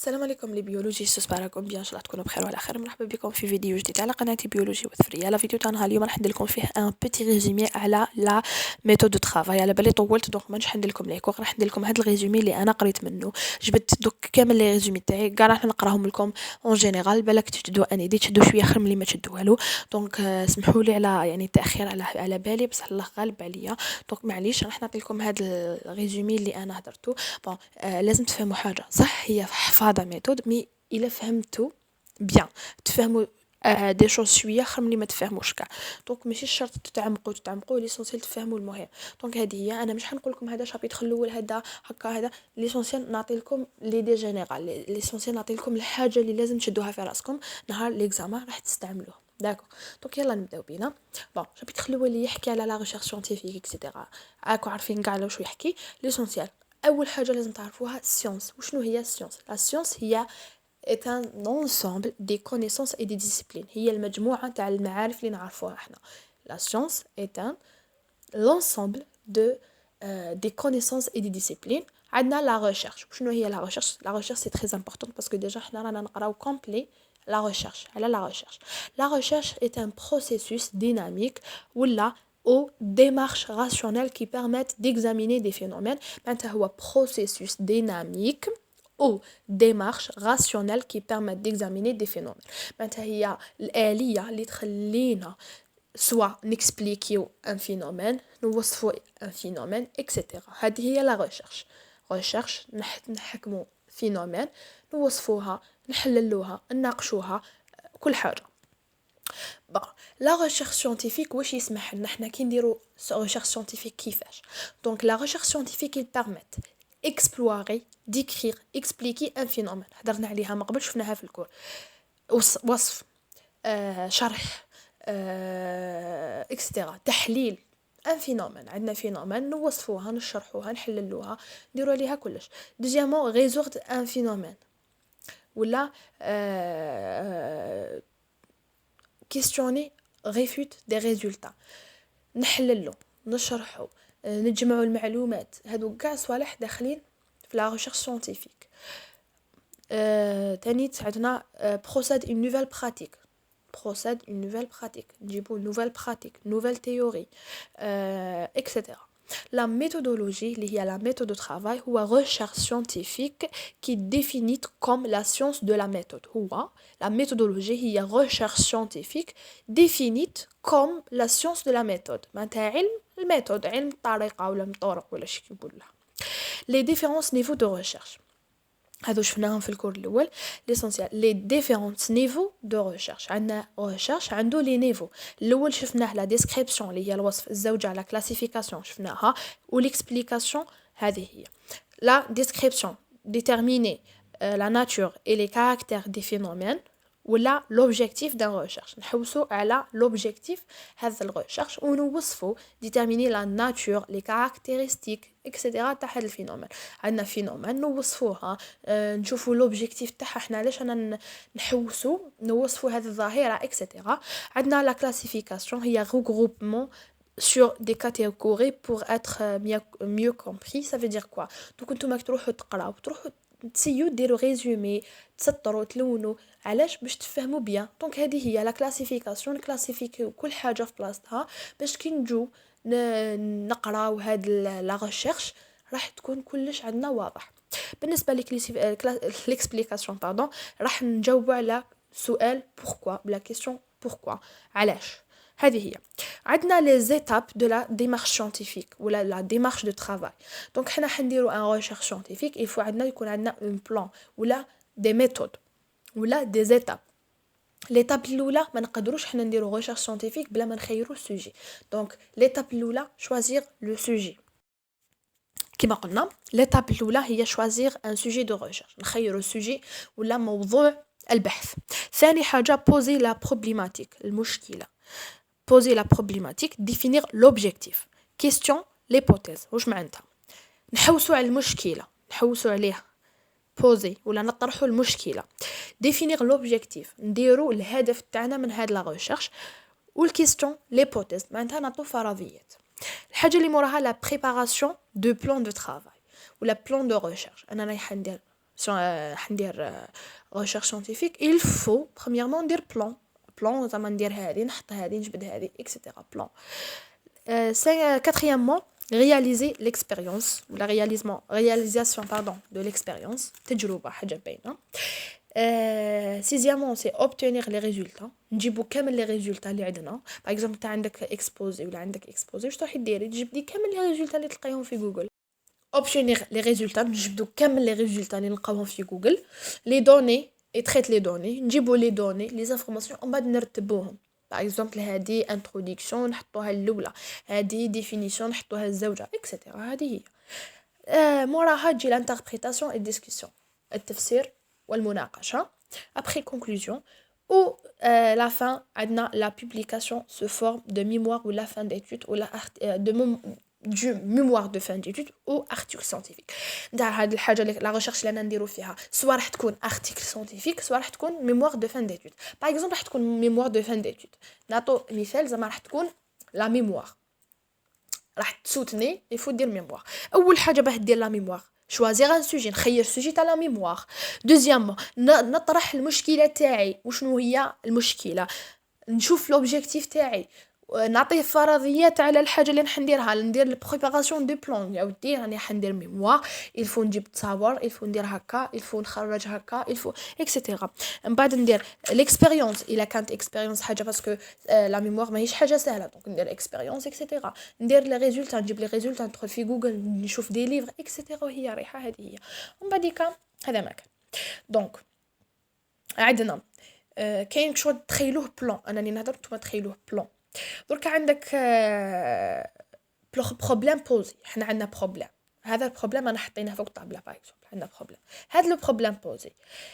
السلام عليكم لي بيولوجيست، راكم بيان ان شاء الله تكونوا بخير وعلى خير. مرحبا بكم في فيديو جديد على قناتي بيولوجي وثريا. لا فيديو تاعنا اليوم راح ندير لكم فيه ان بيتي ريزومي على لا ميثود دو طرافاي. على بالي طولت دونك ما نحن ندير لكم لي كور، راح ندير لكم هذا الريزومي اللي انا قريت منه. جبت دوك كامل لي ريزومي تاعي كاع راح نقراهم لكم اون جينيرال، بالك تشدوا اني دي تشدوا شويه خير ملي ما تشدوا والو. دونك سمحوا لي على يعني التاخير على بالي، بصح الله غالب عليا. دونك معليش راح نعطي لكم هذا الريزومي اللي انا هدرته. بون لازم تفهموا حاجه صح، هي حفاظه ميثود مي إلا فهمتو بيان تفهموا دي شوز شويه خير ملي ما تفهموش كاع. دونك ماشي شرط تتعمقوا ليسونسيال تفهموا المهم. دونك هذه هي، انا مش حنقول لكم هذا شابيتر الاول هذا هكا، هذا ليسونسيال نعطي لكم لي دي جينيرال، ليسونسيال نعطي لكم الحاجه اللي لازم تشدوها في راسكم نهار ليكزامان راح تستعملوه. داكو دونك يلا نبداو بينا. بون شابيتر الاول اللي يحكي على لا ريشيرش سيانتيفيك اكسيتيرا، راكو عارفين كاع على واش يحكي. ليسونسيال اول حاجه لازم تعرفوها السيونس. وشنو هي السيونس؟ لا سيونس هي est un ensemble des connaissances et des disciplines. هي المجموعة تاع المعارف اللي نعرفوها احنا. La science est l'ensemble de des connaissances et des disciplines. عندنا la recherche. وشنو هي la recherche؟ La recherche c'est très important parce que déjà احنا رانا نقراو complet la recherche. على la recherche. La recherche est un processus dynamique ولا aux démarches rationnelles qui permettent d'examiner des phénomènes. معناتها هو processus dynamique ou démarches rationnelles qui permettent d'examiner des phénomènes. معناتها هي الآلية اللي تخلينا soit نexpliquيو un phénomène، نوصفو un phénomène etc. هذه هي la recherche. recherche نحكمو phénomène، نوصفوها، نحللوها، نناقشوها، كل حاجة. bon la recherche scientifique واش يسمح لنا حنا كي نديرو recherche scientifique كيفاش؟ donc la recherche scientifique il permet explorer, décrire, expliquer un phénomène. هضرنا عليها من قبل، شفناها في الكور. وصف، شرح، etc. تحليل ان فينومين. عندنا فينومين نوصفوها، نشرحوها، نحللوها، نديرو عليها كلش. دوزيامون ريزورد ان فينومين ولا كيستيوني ريفوت دي ريزولتا، نحللو، نشرحو، نجمعوا المعلومات. هادو كاع صوالح داخلين في لا ريشيرش سيانتيفيك. تاني عندنا procède une nouvelle pratique. procède une nouvelle pratique، نجيبوا nouvelle pratique، nouvelle théorie etc. La méthodologie اللي هي la méthode de travail هو recherche scientifique qui définit comme la science de la méthode. هو la méthodologie هي recherche scientifique définite comme la science de la méthode. معناتها علم الميثود، علم الطريقة ولا الطرق ولا شي يقولها. les différents niveaux de recherche هادو شفناهم في الكور الاول. ليسونسيال لي ديفيرونت نيفو دو ريشيرش. عندنا ريشيرش عنده لي نيفو. الاول شفناه لا ديسكريبسيون اللي هي الوصف، الزوجه على كلاسيفيكاسيون شفناها، وليكسبليكاسيون هذه هي. لا ديسكريبسيون ديتيرميني لا ناتور اي لي كاركتير دي فينومين ولا لوبجيكتيف دان ريشيرش. نحوسو على لوبجيكتيف هذا الريشيرش ونوصفو ديتيرميني لا ناتور لي كاركتيرستيك اكسيتيرا تاع هذا الفينومين. عندنا فينومين نوصفوها، نشوفوا لوبجيكتيف تاعها حنا علاش انا نحوسو نوصفوا هذه الظاهره اكسيتيرا. عندنا لا كلاسيفيكاسيون هي regroupement sur des catégories pour être mieux compris. Ça veut dire quoi؟ donc نتوما تروحوا تقراو، تروحوا تسيو ديروا ريزومي، تسطروا، تلونوا، علاش؟ باش تفهموا بيان. دونك هذه هي لا كلاسيفيكاسيون، نكلاسيفيكيو كل حاجه في بلاصتها باش كي نجو نقراو هاد لا ريشيرش راح تكون كلش عندنا واضح. بالنسبه ليكسبليكاسيون باردون راح نجاوبوا على سؤال pourquoi، بلا كيسيون pourquoi، علاش. هذه هي. عندنا لي زيتاب دو لا ديمارش سيانتيفيك ولا لا ديمارش دو ترافاي. دونك حنا حنديرو ان ريشيرش سيانتيفيك، يفو عندنا يكون عندنا اون بلان ولا دي ميثود ولا دي زيتاب. ليتاب الاولى ما نقدروش حنا نديرو ريشيرش سيانتيفيك بلا ما نخيرو السوجي. دونك ليتاب الاولى شوازير لو سوجي. كما قلنا ليتاب الاولى هي شوازير ان سوجي دو ريشيرش، نخيرو السوجي ولا موضوع البحث. ثاني حاجه بوزي لا بروبليماتيك، المشكله. poser la problématique، définir l'objectif. question l'hypothèse. واش معناتها؟ نحوسوا على المشكله، نحوسوا عليها poser ولا نطرحوا المشكله. définir l'objectif، نديروا الهدف تاعنا من هاد لا ريشيرش. والكيستيون l'hypothèse معناتها نعطوا فرضيات. الحاجه اللي موراها لا بريباراسيون دو بلان دو ترافاي ولا بلان دو ريشيرش. انا رايحه ندير حندير recherche scientifique il faut premièrement ندير plan زعما ندير هذه نحط هذه نجبد هذه etc plan quatrièmement réaliser l'expérience ou la réalisation pardon de l'expérience تجربة حاجة باينة sixièmement c'est obtenir les résultats نجيبو كامل les résultats اللي عندنا par exemple انت عندك exposé ولا عندك exposé واش راح ديري تجيب لي كامل les résultats اللي تلقايهم في جوجل obtenir les résultats نجبدو كامل les résultats اللي نلقاوهم في جوجل les données et traite les données نجيبو les données les informations ومن بعد نرتبوهم par exemple هذه introduction نحطوها الاولى هذه définition نحطوها الزوجه etc هذه هي موراها تجي l'interprétation et discussion التفسير والمناقشه après conclusion ou la fin عندنا la publication sous forme de mémoire ou la fin d'étude ou la du mémoire de fin d'étude ou article scientifique نتاع هاد الحاجه لا ريشيرش اللي انا نديرو فيها سواء راح تكون article scientifique سواء راح تكون mémoire de fin d'étude par exemple راح تكون mémoire de fin d'étude نعطو مثال زعما راح تكون la mémoire راح تسوتني يفو دير ميموار اول حاجه باه دير لا ميموار شوازيغ ان سوجي نخير سوجي تاع لا ميموار دوزيامون نطرح المشكله تاعي وشنو هي المشكله نشوف لوبجيكتيف تاعي نعطي فرضيات على الحاجه اللي راح نديرها ندير البريباراسيون دو بلان يا ودي راني حندير ميموار الفو نجيب تصاور الفو ندير هكا الفو نخرج هكا الفو اكسيتيرا من بعد ندير ليكسبيريونس الا كانت اكسبيريونس حاجه باسكو لا ميموار ماهيش حاجه سهله دونك ندير اكسبيريونس اكسيتيرا ندير لي ريزولتا نجيب لي ريزولتا ندخل في جوجل نشوف دي ليفر اكسيتيرا وهي ريحه هذه هي ومن بعد هذا ما كان دونك عندنا كاين شو تخيلوه بلان انني نهضر نتوما تخيلوه بلان درك عندك بروبليم بوزي حنا عندنا بروبليم هذا البروبليم انا حطيناه فوق الطابله باغ اكزومبل عندنا بروبليم هذا لو بروبليم بوزي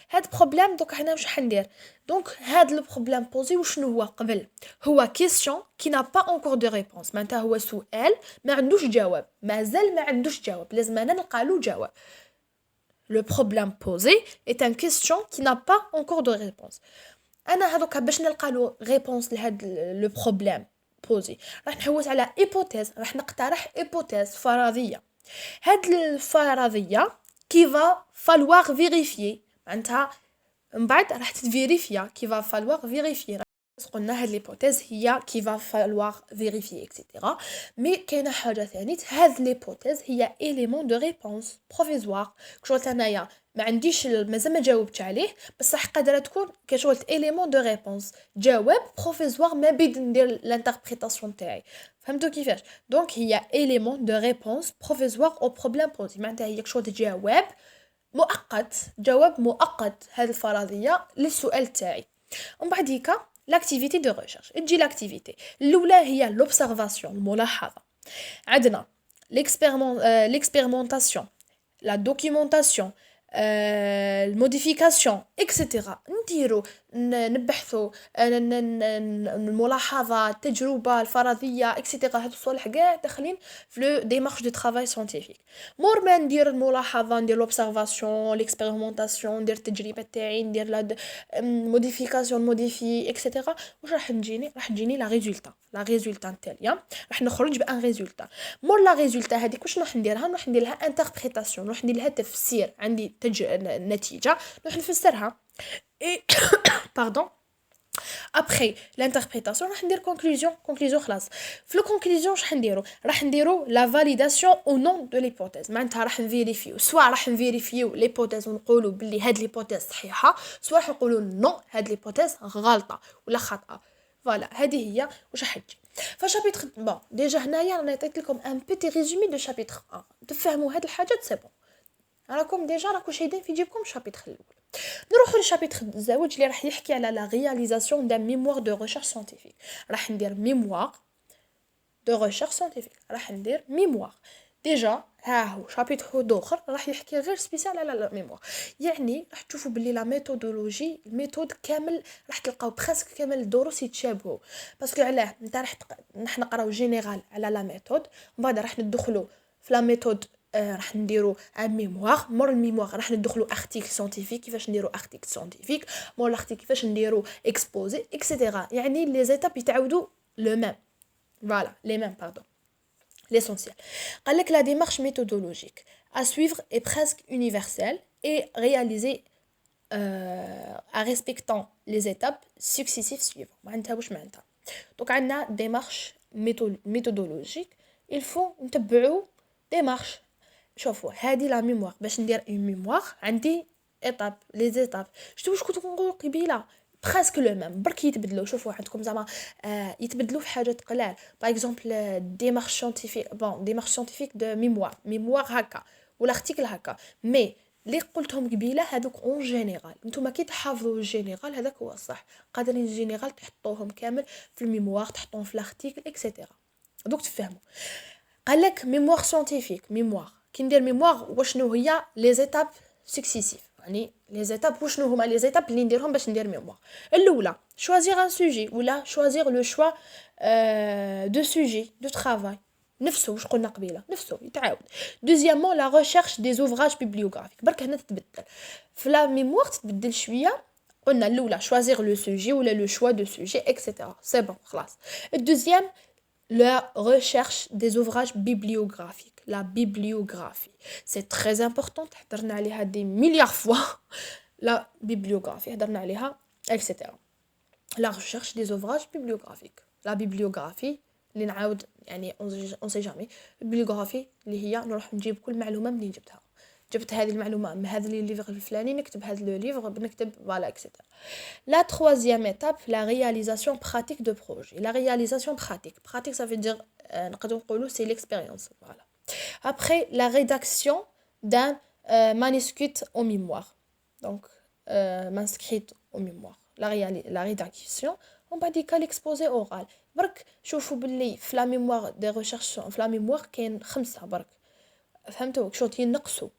هذا بروبليم دوك حنا واش حندير دونك هذا لو بروبليم بوزي وشنو هو قبل هو كيسيون كي نا با انكور دو ريبونس معناتها هو سؤال ما عندوش جواب مازال ما عندوش جواب لازم انا نلقى له جواب le problème posé est une question qui n'a pas encore de réponse انا هذوك باش نلقى له ريبونس لهاد لو بروبليم بوزي راح نحوس على ايبوتيز راح نقترح ايبوتيز فرضيه هاد الفرضيه كيفا فالوار فيريفيي معناتها من بعد راح تفيريفيا كيفا فالوار فيريفيي قلنا هاد ليبوتيز هي كيفا فالوار فيريفيي اكسيتيرا مي كاينه حاجه ثانيه هاد ليبوتيز هي اليمون دو ريبونس بروفيزوار شغل انايا ما عنديش مازال ما جاوبتش عليه بصح قادره تكون كشغل اليمون دو ريبونس جواب بروفيزوار ما بيد ندير الانتربريتاسيون تاعي فهمتوا كيفاش دونك هي اليمون دو ريبونس بروفيزوار او بروبليم بوزي معناتها هي كشغل جواب مؤقت هذه الفرضيه للسؤال تاعي ومن بعد هيك l'activité de recherche تجي l'activité الاولى هي l'observation الملاحظه عندنا l'expérimentation la documentation الموديفيكاسيون اكسيتيرا نديرو نبحثوا الملاحظه التجربه الفرضيه اكسيتيرا هادو الصوالح كاع داخلين في لو ديمارش دو ترافاي ساينتيفيك مور ما ندير الملاحظه ندير لوبسيرفاسيون ليكسبيريمونطاسيون ندير التجربه تاعي ندير لا موديفيكاسيون موديفي اكسيتيرا واش راح تجيني لا ريزولتا التاليه راح نخرج بان ريزولتا مور لا ريزولتا هذيك واش راح نديرها لها انتربريتاسيون راح ندير لها تفسير عندي النتيجه راح نفسرها et pardon après l'interprétation راح ندير conclusion خلاص في الكونكلوزيون واش راح نديرو لا فاليداسيون او نون دو ليبوتيز معناتها راح نفيريفيو سواء راح نفيريفيو ليبوتيز ونقولوا بلي هاد ليبوتيز صحيحه سواء راح نقولوا نو هاد ليبوتيز غلطه ولا خطا فوالا هذه هي واش راح تجي فشابيتر بون ديجا هنايا راني عطيت لكم ان بيتي ريزومي دو شابيتر 1 تفهموا هاد الحاجات سي بون راكم ديجا راكم شايدين في جيبكم شابيتر الاول نروحوا للشابيتر الزواج اللي راح يحكي على لا رياليزاسيون دان ميموار دو ريشيرش ساينتيفيك راح ندير ميموار دو ريشيرش ساينتيفيك راح ندير ميموار ديجا ها هو شابيتر دوخر راح يحكي غير سبيسيال على لا ميموار يعني راح تشوفوا باللي لا ميثودولوجي الميثود كامل راح تلقاو بريسك كامل الدروس يتشابهوا باسكو علاه نتا راح نقراو جينيرال على لا ميثود ومن بعد راح ندخلوا في لا ميثود راح نديرو ان ميموار مور الميموار راح ندخلو ارتيكل ساينتيفيك كيفاش نديرو ارتيكل ساينتيفيك مور الارتيكل كيفاش نديرو اكسبوزي اكسيتيرا يعني لي زيتاب يتعاودوا لو ميم فوالا لي ميم باردون l'essentiel قال لك la démarche méthodologique à suivre est presque universelle et réaliser en respectant les étapes successives suivantes. معناتها واش معناتها donc عندنا démarche méthodologique. il faut نتبعوا démarche. شوفوا هذه لا ميموار باش ندير اون ميموار عندي ايطاب لي زيتاب شفتوا واش كنت نقول قبيله presque le même برك يتبدلوا. شوفوا عندكم زعما يتبدلوا في حاجات قلال. باغ اكزومبل démarche scientifique démarche scientifique de mémoire هكا ولا ارتيكل هكا مي اللي قلتهم قبيله هذوك اون جينيرال. نتوما كي تحافظوا الجينيرال هذاك هو الصح. قادرين الجينيرال تحطوهم كامل في الميموار تحطوهم في الارتيكل اكسيتيرا. دوك تفهموا. قال لك ميموار سيانتيفيك ميموار كي ندير ميموار واشنو هي لي زيتاب سكسيسيف يعني لي زيتاب وشنو هما لي زيتاب اللي نديرهم باش ندير ميموار. الاولى شوازير ان سوجي ولا شوازير لو شوا دو سوجي دو ترافاي نفسه واش قلنا قبيله نفسه يتعاود. دوزيامون لا ريشيرش دي زوفراج بيبليوغرافيك برك هنا تتبدل في لا ميموار تتبدل شويه. قلنا الاولى شوازير لو سوجي ولا لو شوا دو سوجي اكسيتيرا سي بون خلاص. الدوزيام la recherche des ouvrages bibliographiques. La bibliographie, c'est très important. حضرنا عليها des milliards fois. La bibliographie, حضرنا عليها, etc. La recherche des ouvrages bibliographiques. La bibliographie, اللي نعاود يعني on sait jamais. Bibliographie اللي هي نروح نجيب كل معلومة منين جبت هذه المعلومة من هذا الليفر الفلاني نكتب هذا الليفر بنكتب voilà etc. La troisième étape, la réalisation pratique de projet. La réalisation pratique ça veut dire c'est l'expérience. Voilà. Après, la rédaction d'un manuscrit au mémoire. Donc, manuscrit au mémoire. La rédaction, on va dire l'exposé oral. برك شوفوا باللي في la mémoire des recherches في la mémoire كاين 5 برك. فهمتوا شوط ينقصوا.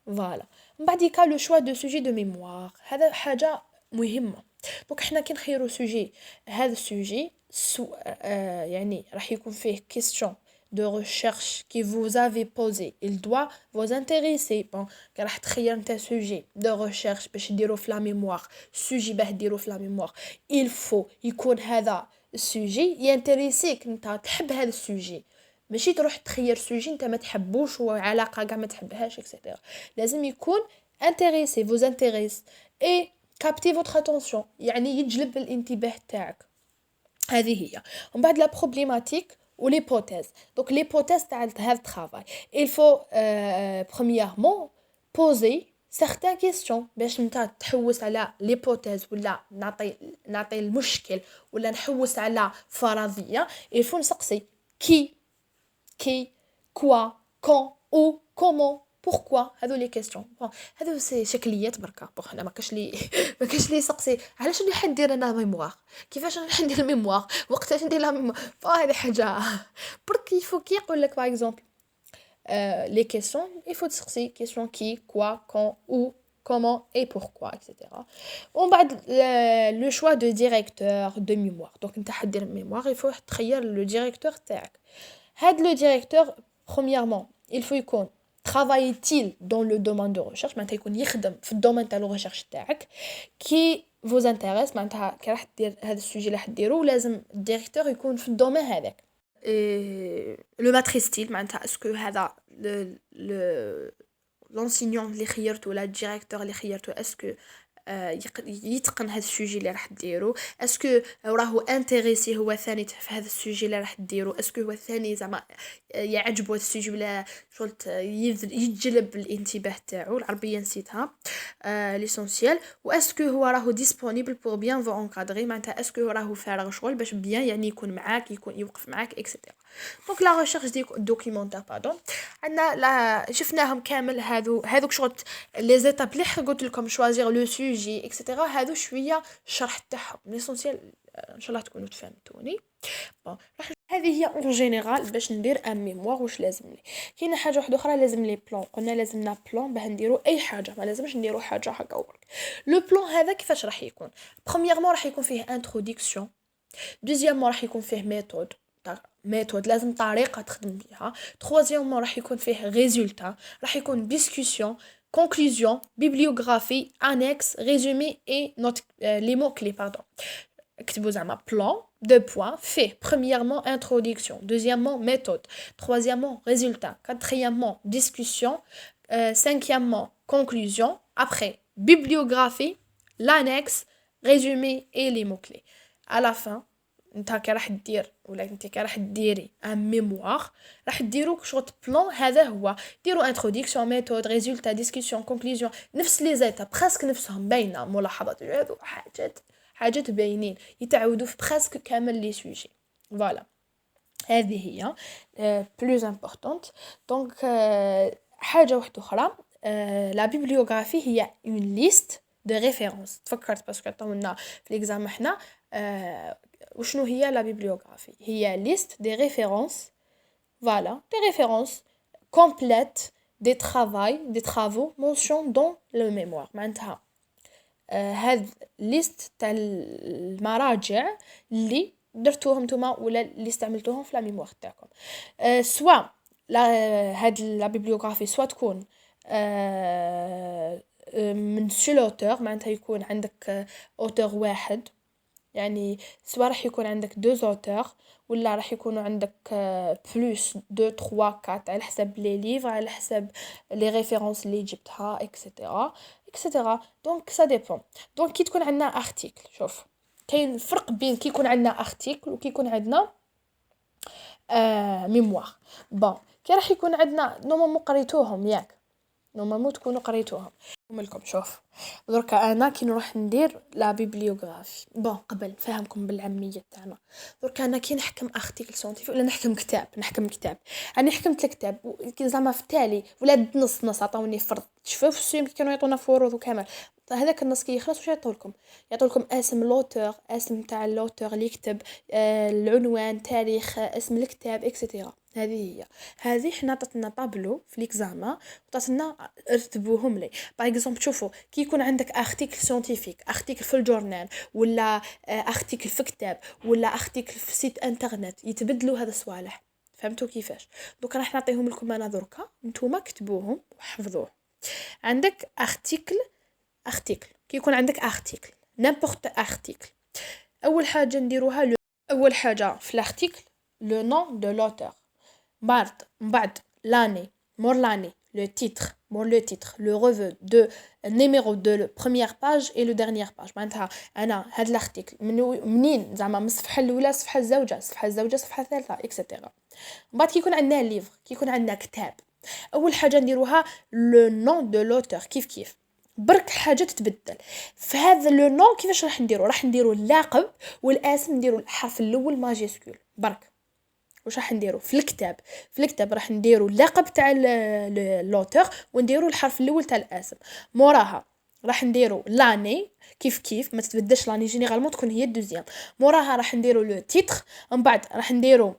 Voilà. بعد كا لو شوا دو سوجي دو ميموار هذا حاجه مهمه. دونك حنا كي نخيروا سوجي هذا السوجي يعني راح يكون فيه question de recherche qui vous avez posé il doit vous intéresser. bon كي راح تخير نتا سوجي de recherche باش ديروا في لا ميموار سوجي باه ديروا في لا ميموار il faut يكون هذا السوجي ينتريسيك نتا تحب هذا السوجي ماشي تروح تخير سوجي نتا ما تحبوش وعلاقه كاع ما تحبهاش اكسيتيرا. لازم يكون intéressé vous intéresse et capter votre attention يعني يجلب الانتباه تاعك. هذه هي. ومن بعد لا problématique ou l'hypothèse. donc l'hypothèse تاع هذا الترافاي il faut premièrement poser certaines questions باش نتا تحوس على l'hypothèse ولا نعطي المشكل ولا نحوس على فرضيه. il faut نسقسي qui, quoi, quand, où, comment, pourquoi. هذو لي كيستيون هذو سي شكليات بركا. حنا ما كاش لي سقسي علاش اللي حندير انا ميموار كيفاش انا ندير الميموار وقتاش ندير لا ميموار هذه حاجه برك يفو كي يقول لك باغ اكزومبل لي كيستيون يفو تسقسي كيستيون كي كوا كون او comment et pourquoi etc. ومن بعد le choix de directeur de mémoire. donc انت حدير ميموار il faut تخير le directeur تاعك. هاد le directeur premièrement il faut يكون travaille-t-il dans le domaine de recherche معناتها يكون يخدم في الدومين تاع الريشيرش تاعك qui vous intéresse معناتها كي راح دير هذا السوجي اللي راح ديرو لازم الديريكتور يكون في الدومين هذاك. لو ماتريستيل معناتها اسكو هذا لونسينيون اللي خيرته ولا الديريكتور اللي خيرته اسكو يتقن هذا السوجي اللي راح ديرو اسكو راهو انتريسي هو ثاني في هذا السوجي اللي راح ديرو اسكو هو ثاني زعما يعجبو هذا السوجي ولا شغلت يجلب الانتباه تاعو. العربيه نسيتها ليسونسيال. واسكو هو راهو ديسپونيبل بور بيان فو انكادري معناتها اسكو راهو فارغ شغل باش بيان يعني يكون معاك يكون يوقف معاك اكسيتيرا. دونك لا ريشيرش دي دوكيومونتير عندنا لا شفناهم كامل هذوك شغل لي زيتاب اللي قلت لكم شوازير لو سوجي اكسيتيرا هذو شويه الشرح تاعهم ليسونسيال ان شاء الله تكونوا تفهمتوني. بون هذه هي اون جينيرال باش ندير ان ميموار واش لازم لي. كاينه حاجه واحده اخرى لازم لي بلان. قلنا لازمنا بلان باه نديرو اي حاجه ما لازمش نديرو حاجه هكا وبرك. لو بلان هذا كيفاش راح يكون؟ بريميرمون راح يكون فيه انتروداكسيون. دوزيامون راح يكون فيه ميثود لازم طريقه تخدم بها. تروازيامون راح يكون فيه ريزولتا. راح يكون ديسكوسيون conclusion bibliographie annexe résumé et note les mots clés pardon. اكتبوا زعما plan 2 points fait premièrement introduction deuxièmement méthode troisièmement résultat quatrièmement discussion cinquièmement conclusion, après bibliographie, l'annexe, résumé et les mots clés. À la fin نتا كي راح دير ولا انت كي راح ديري ان ميموار راح ديرو شوط بلان هذا هو ديرو انتروداكسيون ميثود ريزولتا ديسكوسيون كونكلوزيون نفس لي زيتاب بريسك نفسهم باينه ملاحظات هذو حاجات باينين يتعودوا في بريسك كامل لي سوجي فوالا هذه هي بلوز امبورطونت دونك حاجه واحده اخرى لا بيبليوغرافي هي اون ليست دو ريفيرونس تفكرت باسكو عطاونا في ليكزام حنا وشنو هي لا بيبليوغرافي هي ليست دي ريفيرونس فوالا دي ريفيرونس كومبليت دي travaux mention dans le mémoire معناتها هاد ليست تاع المراجع اللي درتوهم نتوما ولا اللي استعملتوهم في لا ميموار تاعكم سوا هاد لا بيبليوغرافي سوا تكون من سو لوتور معناتها يكون عندك اوتور واحد يعني سوا راح يكون عندك دو زوتور ولا راح يكونوا عندك بلوس دو 3 4 على حسب لي ليفر على حسب لي ريفيرونس اللي جبتها اكسيتيرا دونك سا ديبون دونك كي تكون عندنا ارتيكل شوف كاين فرق بين كي يكون عندنا ارتيكل وكي يكون عندنا ميموار بون كي راح يكون عندنا نورمالمون قريتوهم ياك نورمالمون تكونوا قريتوهم لكم شوف دركا انا كي نروح ندير لا بيبليوغرافي بون قبل فهمكم بالعاميه تاعنا دركا انا كي نحكم ارتيكل ساينتيفيك ولا نحكم كتاب انا حكمت الكتاب زعما في التالي ولا نص عطاوني فرض شوفوا في السيم كي كانوا يعطونا فروض وكامل هذاك النص كي يخلص واش يعطولكم اسم لوتور اسم تاع اللوتور اللي يكتب العنوان تاريخ اسم الكتاب اكسيتيرا هذه حنا عطاتنا طابلو في ليكزاما عطاتنا رتبوهم لي باغ اكزومبل تشوفوا كي يكون عندك ارتيكل ساينتيفيك ارتيكل في الجورنال ولا ارتيكل في كتاب ولا ارتيكل في سيت انترنت يتبدلوا هذا الصوالح فهمتوا كيفاش دوك راح نعطيهم لكم انا دركا نتوما كتبوهم وحفظوه عندك ارتيكل كي يكون عندك ارتيكل نيمبورط ارتيكل اول حاجه نديروها اول حاجه في الارتيكل لو نون دو لوتور بعد لاني مور لاني le titre le revue de numéro de la première page et le dernière page معناتها انا هاد الارتيكل منين زعما من الصفحه الاولى الصفحه الزوجه الصفحه الثالثه اكسيتيرا بعد كي يكون عندنا ليفر كي يكون عندنا كتاب اول حاجه نديروها لو نون دو لوتور كيف برك حاجه تتبدل في هذا لو نون كيفاش راح نديرو اللقب والاسم نديرو الحرف الاول ماجيسكول برك واش راح نديرو في الكتاب راح نديرو اللقب تاع اللوتور ونديرو الحرف الاول تاع الاسم موراها راح نديرو لاني كيف ما تتبدلش لاني جينيرالمون تكون هي الدوزيام موراها راح نديرو لو تيتر ومن بعد راح نديرو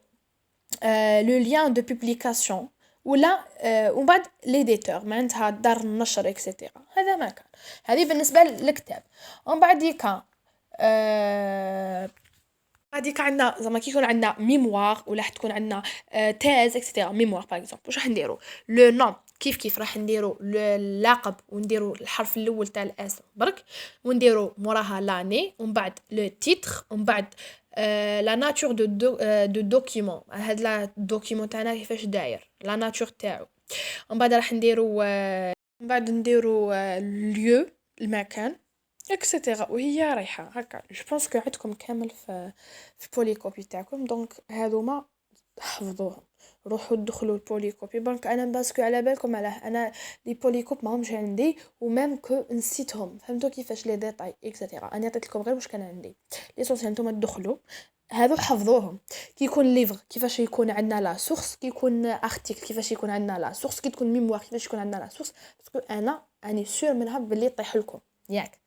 لو لين دو بوبليكاسيون ولا ومن بعد ليديتور معناتها دار النشر اكسيتيرا هذا ما كان هذه بالنسبه للكتاب ومن بعد ديكا هذيك عندنا زعما كي يكون عندنا ميموار ولا تكون عندنا تيز اكسيتيرا ميموار باغ اكزومبل واش راح نديرو لو نون كيف راح نديرو اللقب ونديرو الحرف الاول تاع الاسم برك ونديرو موراها لاني ومن بعد لو تيتر ومن بعد لا ناتور دو دوكيمون هاد لا دوكيمون تاعنا كيفاش داير لا ناتور تاعو ومن بعد راح نديرو من بعد نديرو ليو المكان اكسيتيرا وهي رايحه هكا جو بونس كو عندكم كامل في بوليكوبي تاعكم دونك هذوما حفظوهم روحوا دخلوا البوليكوبي بانك انا باسكو على بالكم علاه انا لي بوليكوب ماهمش عندي وميم كو نسيتهم فهمتوا كيفاش لي ديتاي اكسيتيرا انا عطيت لكم غير واش كان عندي ليسونسيال نتوما تدخلوا هادو حفظوهم كي يكون ليفر كيفاش يكون عندنا لا سورس كي يكون ارتيكل كيفاش يكون عندنا لا سورس كي تكون ميموار كيفاش يكون عندنا لا سورس باسكو انا اني سور منها باللي يطيح لكم ياك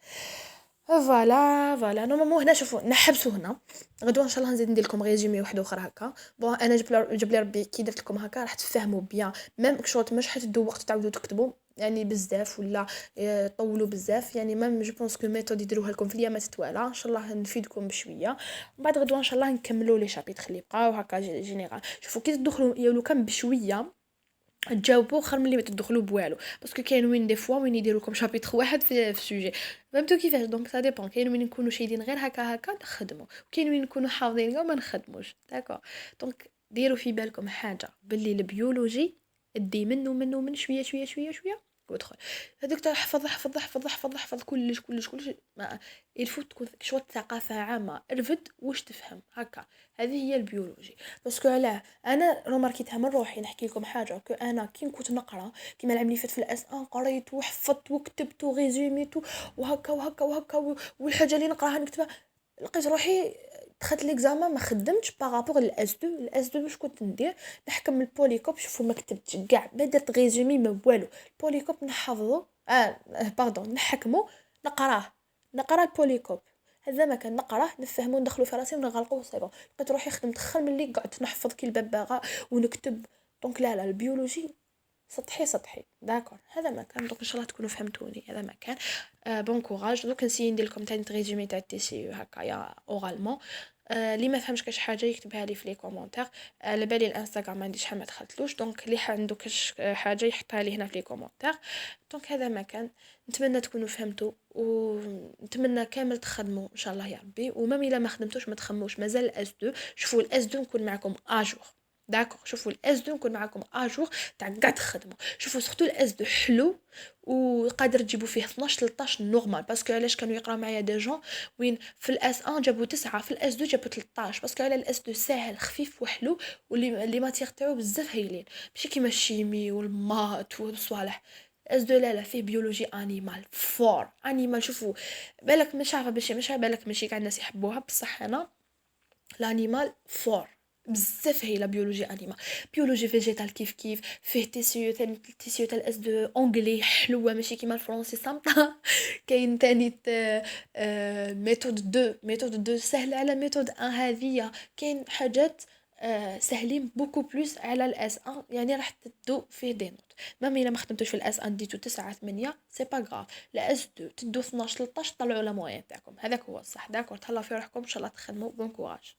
فوالا نورمالمون هنا شوفوا نحبسوا هنا غدوه ان شاء الله نزيد ندير لكم ريزومي واحد اخر هكا بون انا جاب لي ربي كي درت لكم هكا راح تفهموا بيان ميم كشوط مش حتدو وقت تعاودوا تكتبوا يعني بزاف ولا طولوا بزاف يعني ميم جو بونس كو ميثود يديروها لكم في اليامات توالا ان شاء الله نفيدكم بشويه بعد غدوه ان شاء الله نكملوا لي شابيتر اللي بقاو هكا جينيرال شوفوا كي تدخلوا يولو كان بشويه تجاوبوا خير ملي ما تدخلوا بوالو باسكو كاين وين دي فوا وين يديروا لكم شابيتر واحد في سوجي فهمتوا كيفاش دونك سا ديبون كاين وين نكونوا شايدين غير هكا نخدموا وكاين وين نكونوا حافظين وما نخدموش داكور دونك ديروا في بالكم حاجه باللي البيولوجي دي من شويه شويه شويه شويه وادخل. هذوك تاع احفظ احفظ احفظ احفظ احفظ كلش كلش كلش، ما الفو تكون شويه ثقافه عامه، ارفد واش تفهم هكا. هذه هي البيولوجي. باسكو علاه انا روماركيتها من روحي، نحكي لكم حاجه كو انا كي كنت نقرا كيما العام اللي فات في الاس ان، قريت وحفظت وكتبت وريزوميت وهكا وهكا وهكا، والحاجه اللي نقراها نكتبها، لقيت روحي دخلت ليكزامان ما خدمتش بارابور للاس 2. الاس 2 واش كنت ندير؟ نحكم البوليكوب. شوفوا ما كتبتش كاع، ما درت ريزومي ما والو. البوليكوب نحفظه، باردون نحكمه، نقراه، نقرا البوليكوب. هذا ما كان نقراه نفهمو ندخلو في راسي ونغلقوه صيبون. لقيت روحي خدمت خير ملي قعدت نحفظ كي الببغاء ونكتب. دونك لا البيولوجي سطحي سطحي. داكور، هذا ما كان. دونك ان شاء الله تكونوا فهمتوني. هذا ما كان. بون كوراج. دوك نسيي ندير لكم تاني ريزومي تاع التي سي يو هكايا اورالمون. اللي ما فهمش كاش حاجه يكتبها لي في لي كومونتير. على بالي الانستغرام ما عنديش شحال ما دخلتلوش، دونك اللي عنده كاش حاجه يحطها لي هنا في لي كومونتير. دونك هذا ما كان. نتمنى تكونوا فهمتوا، ونتمنى كامل تخدموا ان شاء الله يا ربي. ومام الا ما خدمتوش ما تخموش، مازال الاس 2. شوفوا الاس 2 نكون معكم اجور. داكور، شوفوا الاس 2 نكون معكم اجور تاع قاع تخدموا. شوفوا سورتو الاس 2 حلو، وقادر تجيبوا فيه 12 13 نورمال. باسكو علاش كانوا يقراو معايا دي جون وين في الاس 1 جابوا 9، في الاس 2 جابوا 13. باسكو على الاس 2 ساهل خفيف وحلو، واللي لي ماتيغ تاعو بزاف هايلين، ماشي كيما الشيمي والمات والصوالح. اس 2 لا فيه بيولوجي انيمال فور انيمال. شوفوا بالك مش عارفه باش مش عارفه بالك ماشي كاع الناس يحبوها، بصح انا الانيمال فور بزاف. هي لا بيولوجي انيمال. بيولوجي فيجيتال كيف كيف فيه تيسيو تاني، تيسيو تاع الاس دو اونغلي حلوه ماشي كيما الفرنسي صامته. كاين تاني ميثود 2، ميثود 2 سهله على ميثود 1 هذه. كاين حاجات سهلين بوكو بلوس على الاس 1، يعني راح تدو فيه دي نوت. مام الا ما خدمتوش في الاس 1 ديتو 9 8 سي با غاف. الاس 2 تدو 12 13 طلعوا لا موين تاعكم. هذاك هو الصح. داكور، تهلاو في روحكم ان شاء الله تخدموا. بون كوراج.